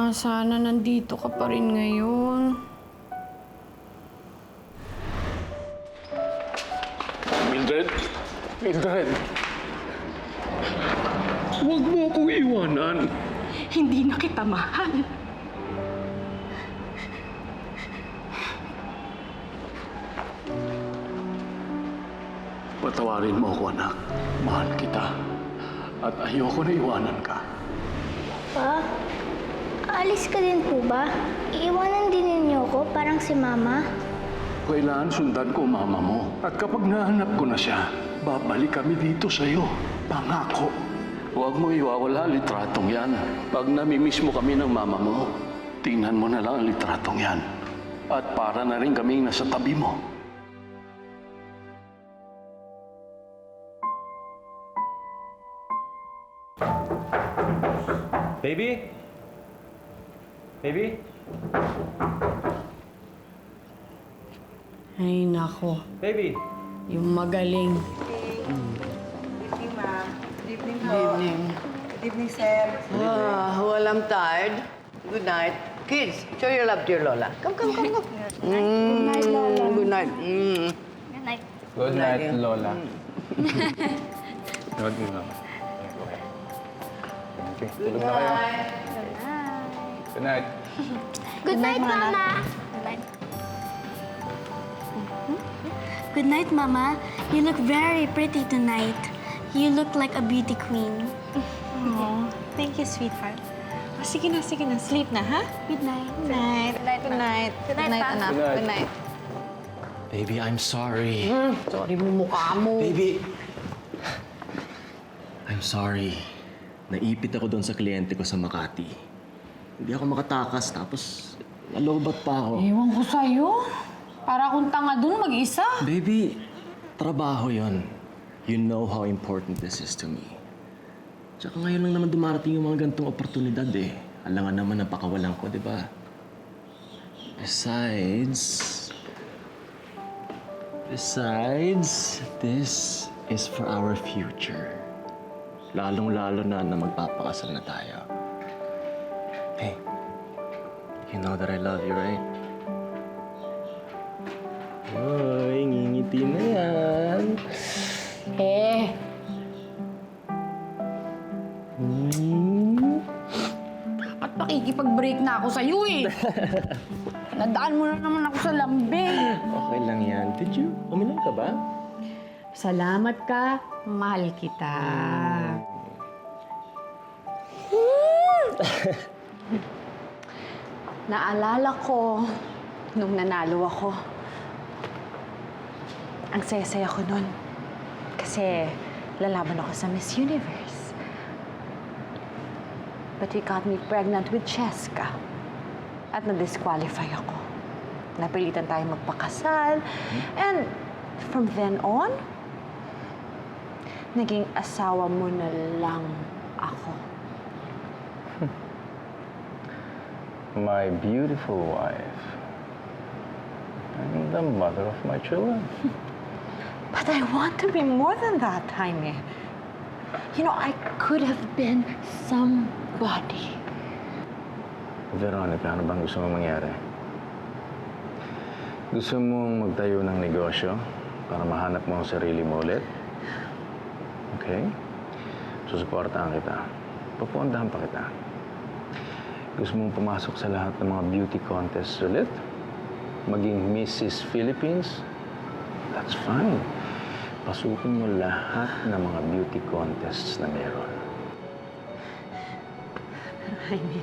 nga sana nandito ka pa rin ngayon. Mildred? Mildred! Huwag mo akong iwanan. Hindi na kita mahal. Patawarin mo ako, anak. Mahal kita. At ayoko na iwanan ka. Pa, aalis ka din po ba? Iiwanan din ninyo ako, parang si Mama. Kailangan sundan ko mama mo. At kapag nahanap ko na siya, babalik kami dito sa'yo. Pangako. Huwag mo iwawala ang litratong yan. Pag namimiss mo kami ng mama mo, tingnan mo na lang ang litratong yan. At para na rin kaming nasa tabi mo. Baby? Baby? Ay, nako. Baby? Yung magaling. Good evening, ma'am. Good evening po. Good evening. Good evening, sir. Well, I'm tired. Good night. Kids, show your love to your Lola. Come. Good night, Lola. Good night. Good night. Good night, Lola. Good night. Okay, tulog na kayo. Good night. Good night, Mama. Good night. Good night, Mama. You look very pretty tonight. You look like a beauty queen. Oh, thank you, sweetheart. Oh, sige na. Sleep na, ha? Good night. Good night. Good night. Good night, Pa. anak. Good night. Good night. Baby, I'm sorry. Sorry mo mukha mo. Baby! I'm sorry. Naipit ako doon sa kliyente ko sa Makati. Hindi ako makatakas, tapos nalobat pa ako. Ewan ko sa'yo. Para akong tanga dun mag-isa. Baby, trabaho yon. You know how important this is to me. Tsaka ngayon lang naman dumarating yung mga gantong oportunidad eh. Alangan naman ang pakawalan ko, di ba? Besides, this is for our future. Lalong-lalo na magpapakasal na tayo. Hey, you know that I love you, right? Uy, ngingiti na yan. Dapat pakikipag-break na ako sa'yo eh. Nadaan mo na naman ako sa lambing. Okay lang yan. Did you? Uminom ka ba? Salamat ka, mahal kita. Naalala ko nung nanalo ako. Ang saya-saya ko nun. Kasi lalaban ako sa Miss Universe. But he got me pregnant with Cheska. At na-disqualify ako. Napilitan tayo magpakasal. And from then on, naging asawa mo na lang ako. My beautiful wife. And the mother of my children. But I want to be more than that, Jaime. You know, I could have been somebody. Veronica, ano bang gusto mong mangyari? Gusto mong magtayo ng negosyo para mahanap mo ang sarili mo ulit? Okay? Susuportahan kita. Pupuntahan pa kita. Gusto mong pumasok sa lahat ng mga beauty contests ulit? Maging Mrs. Philippines? That's fine. Pasukin mo lahat ng mga beauty contests na meron.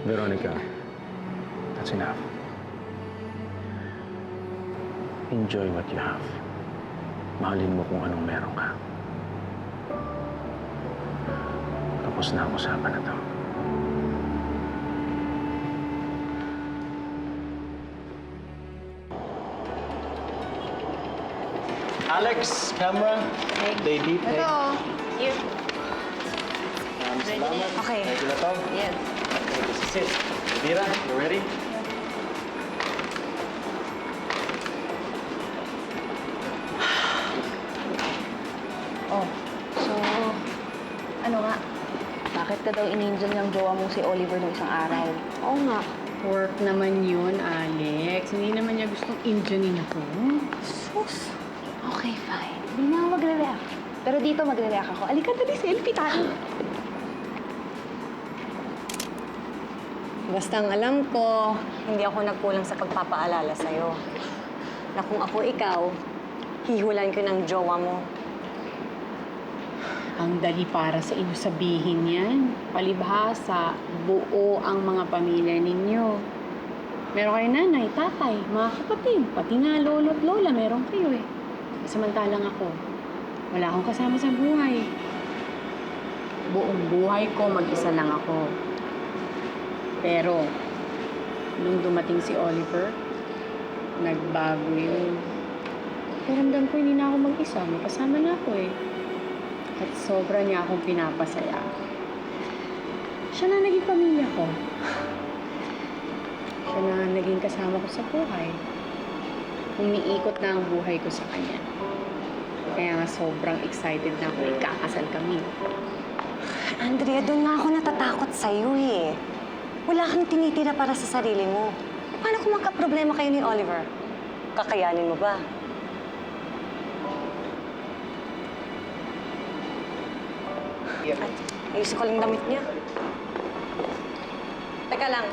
Veronica, that's enough. Enjoy what you have. Mahalin mo kung anong meron ka. Tapos na ang usapan na to. Alex, camera. Baby, hey. Ito. You. Salamat. Okay. Ready na to? Yes. Okay, this is it. Dira, you ready? Oh, so, ano nga? Bakit ka daw in-angel ng jowa mong si Oliver nung isang araw? Oo nga. Work naman yun, Alex. Hindi naman niya gustong injunin ako. Sus. Okay, fine. Hindi na ako magre-react. Pero dito magre-react ako. Alika, dali, selfie tayo. Basta ang alam ko, hindi ako nagkulang sa pagpapaalala sa'yo. Na kung ako ikaw, hihulan ko ng jowa mo. Ang dali para sa inyo sabihin yan. Palibhasa, buo ang mga pamilya ninyo. Meron kayo nanay, tatay, mga kapatid, pati nga lolo at lola, meron kayo eh. Samantalang ako, wala akong kasama sa buhay. Buong buhay ko, mag-isa lang ako. Pero, nung dumating si Oliver, nagbago yun. Paramdam ko hindi na ako mag-isa, may kasama na ako eh. At sobra niya akong pinapasaya. Siya na naging pamilya ko. Siya na naging kasama ko sa buhay. Umiikot na ang buhay ko sa kanya. Kaya nga sobrang excited na ako ikakasal kami. Andrea, doon nga ako natatakot sa'yo eh. Wala kang tinitira para sa sarili mo. Paano kung magka-problema kayo ni Oliver? Kakayanin mo ba? At ayusin ko lang damit niya. Teka lang.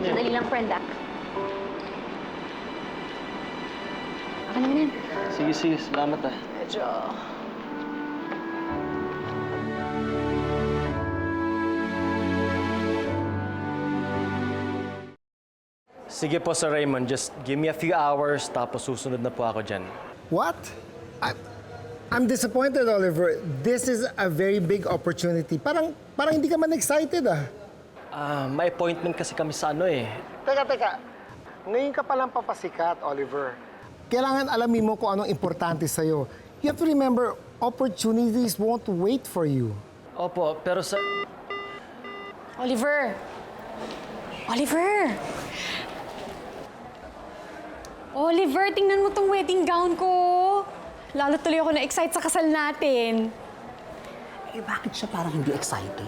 Sandali lang, friend ah. Aka naman yan. Sige, salamat ah. Medyo... Sige po, Sir Raymond. Just give me a few hours, tapos susunod na po ako dyan. What? I'm disappointed, Oliver. This is a very big opportunity. Parang hindi ka man excited, ah. May appointment kasi kami sa ano eh. Teka. Ngayon ka palang papasikat, Oliver. Kailangan alamin mo kung anong importante sa'yo. You have to remember, opportunities won't wait for you. Opo, pero sa... Oliver! Oliver! Oliver, tingnan mo tong wedding gown ko. Lalo tuloy ako na-excite sa kasal natin. Eh, bakit siya parang hindi excited?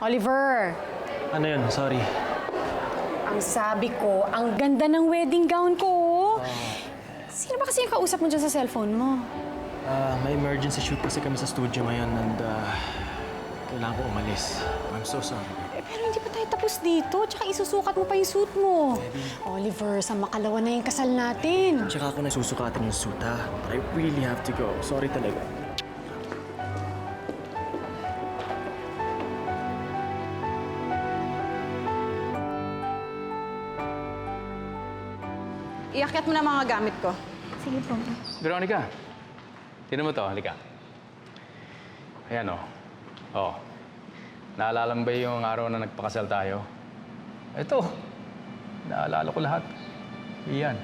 Oliver, Ano yun? Sorry. ang sabi ko, ang ganda ng wedding gown ko. Sino ba kasi yung kausap mo dyan sa cellphone mo? May emergency shoot kasi kami sa studio ngayon and kailangan ko umalis. I'm so sorry. Pero hindi pa tayo tapos dito. Tsaka isusukat mo pa yung suit mo. Oliver, sa makalawa na yung kasal natin. Tsaka ako nasusukatin yung suit ha. But I really have to go. Sorry talaga. Iakyat mo na mga gamit ko. Sige po. Veronica, tinan mo to, halika. Ayan o. Oh. Naalala mo ba yung araw na nagpakasal tayo? Ito. Naalala ko lahat. Iyan.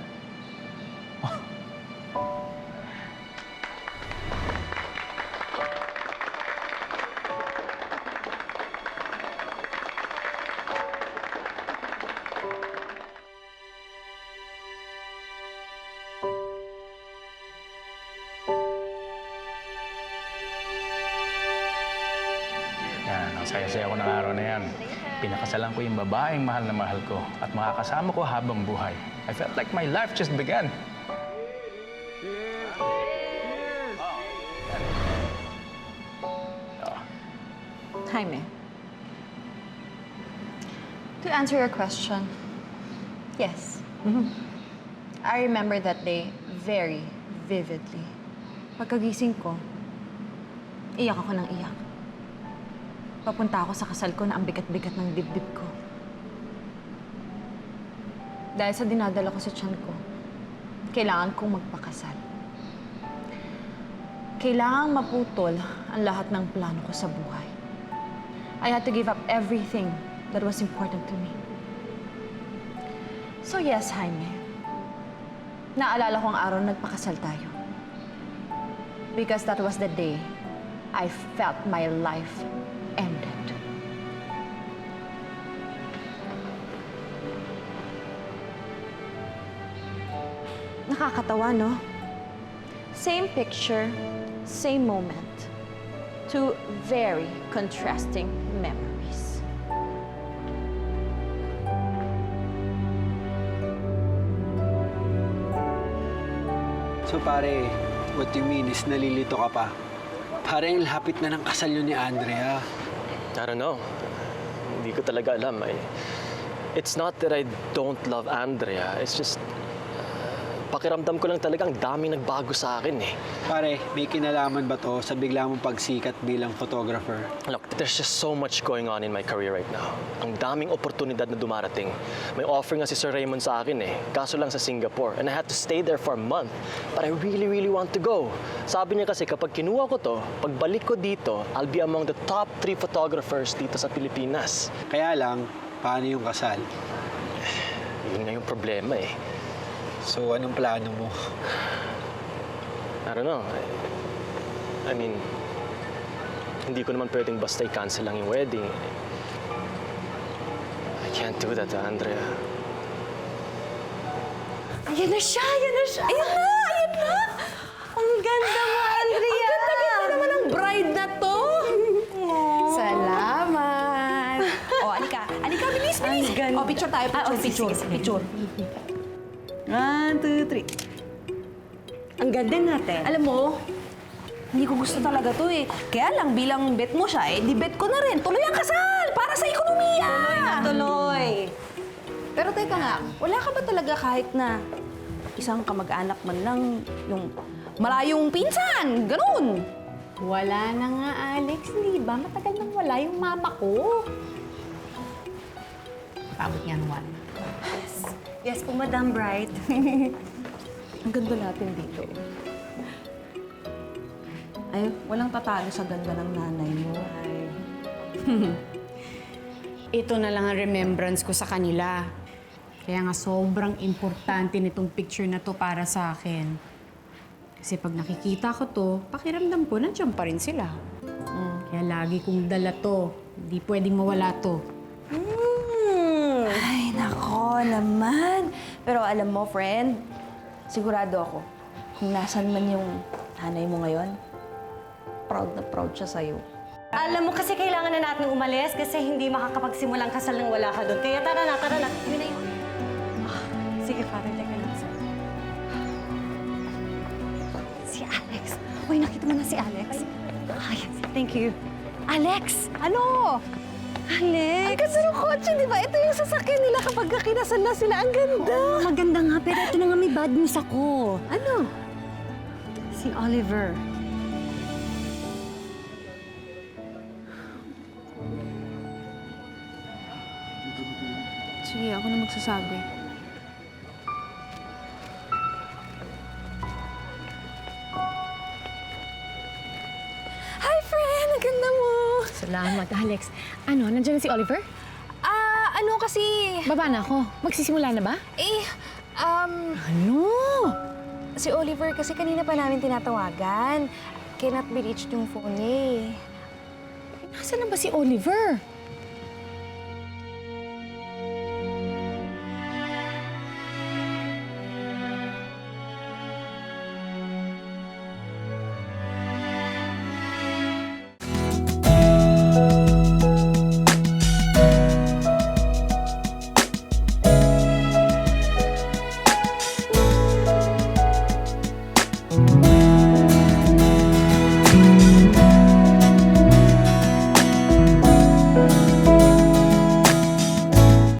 Yan, ang saya-saya ko ng araw na yan. Pinakasalan ko yung babaeng mahal na mahal ko at makakasama ko habang buhay. I felt like my life just began. Jaime. To answer your question, yes. I remember that day very vividly. Pagkagising ko, iyak ako ng iyak. Papunta ako sa kasal ko na ang bigat-bigat ng dibdib ko. Dahil sa dinadala ko sa tiyan ko, kailangan kong magpakasal. Kailangang maputol ang lahat ng plano ko sa buhay. I had to give up everything that was important to me. So yes, Jaime. Naalala ko ang araw na nagpakasal tayo. Because that was the day I felt my life ended. Nakakatawa, no? Same picture, same moment. Two very contrasting memories. So pare, what you mean is nalilito ka pa? Parang lapit na ng kasal yun ni Andrea. I don't know. Hindi ko talaga alam. It's not that I don't love Andrea. It's just, pakiramdam ko lang talaga ang daming nagbago sa akin eh. Pare, may kinalaman ba to sa bigla mong pagsikat bilang photographer? Look, there's just so much going on in my career right now. Ang daming oportunidad na dumarating. May offer nga si Sir Raymond sa akin eh. Kaso lang sa Singapore. And I had to stay there for a month. But I really, really want to go. Sabi niya kasi kapag kinuha ko to, pagbalik ko dito, I'll be among the top 3 photographers dito sa Pilipinas. Kaya lang, paano yung kasal? Yun nga yung problema eh. So, anong plano mo? I don't know. I mean, hindi ko naman pwedeng basta i-cancel lang yung wedding. I can't do that to Andrea. Ayan na siya! Ayan na siya! Ayan na! Ayan na! Ang ganda mo, Andrea! Ang ganda naman ang bride na to! Salamat! O, alika. Alika, bilis, bilis! O, picture tayo. Picture. 1, 2, 3. Ang ganda natin. Alam mo, hindi ko gusto talaga to eh. Kaya lang, bilang bet mo siya, di bet ko na rin. Tuloy ang kasal! Para sa ekonomiya! Tuloy! Pero teka nga, wala ka ba talaga kahit na isang kamag-anak man lang yung malayong pinsan? Ganun! Wala na nga, Alex. Di ba? Matagal nang wala yung mama ko. Pabot nga naman. Yes po, Madam Bright. Ang ganda natin dito. Ay, walang tatalo sa ganda ng nanay mo. Ay. Ito na lang ang remembrance ko sa kanila. Kaya nga sobrang importante nitong picture na to para sa akin. Kasi pag nakikita ko to, pakiramdam ko nandiyan pa rin sila. Kaya lagi kong dala to. Hindi pwedeng mawala to. Ay, nako naman. Pero alam mo, friend, sigurado ako, kung nasan man yung nanay mo ngayon, proud na proud siya sa'yo. Alam mo kasi kailangan na natin umalis kasi hindi makakapagsimulang kasal nang wala ka doon. Kaya tara na, tara na. Yun na yun. Sige, Father, teka lang. Si Alex. Uy, nakita mo na si Alex? Ay, thank you. Alex! Ano? Alex! Ang ganda ng kotse, di ba? Ito yung sasakyan nila kapag kinasal na sila. Ang ganda! Oo, maganda nga, pero ito na nga may bad news ako. Ano? Si Oliver. Sige, ako na magsasabi. Hi, friend! Ang ganda mo! Salamat, Alex. Ano, nandiyan na si Oliver? Ano kasi... Baba na ako. Magsisimula na ba? Ano? Si Oliver kasi kanina pa namin tinatawagan. Cannot be reached yung phone niya eh. Nasaan na ba si Oliver? Thank you.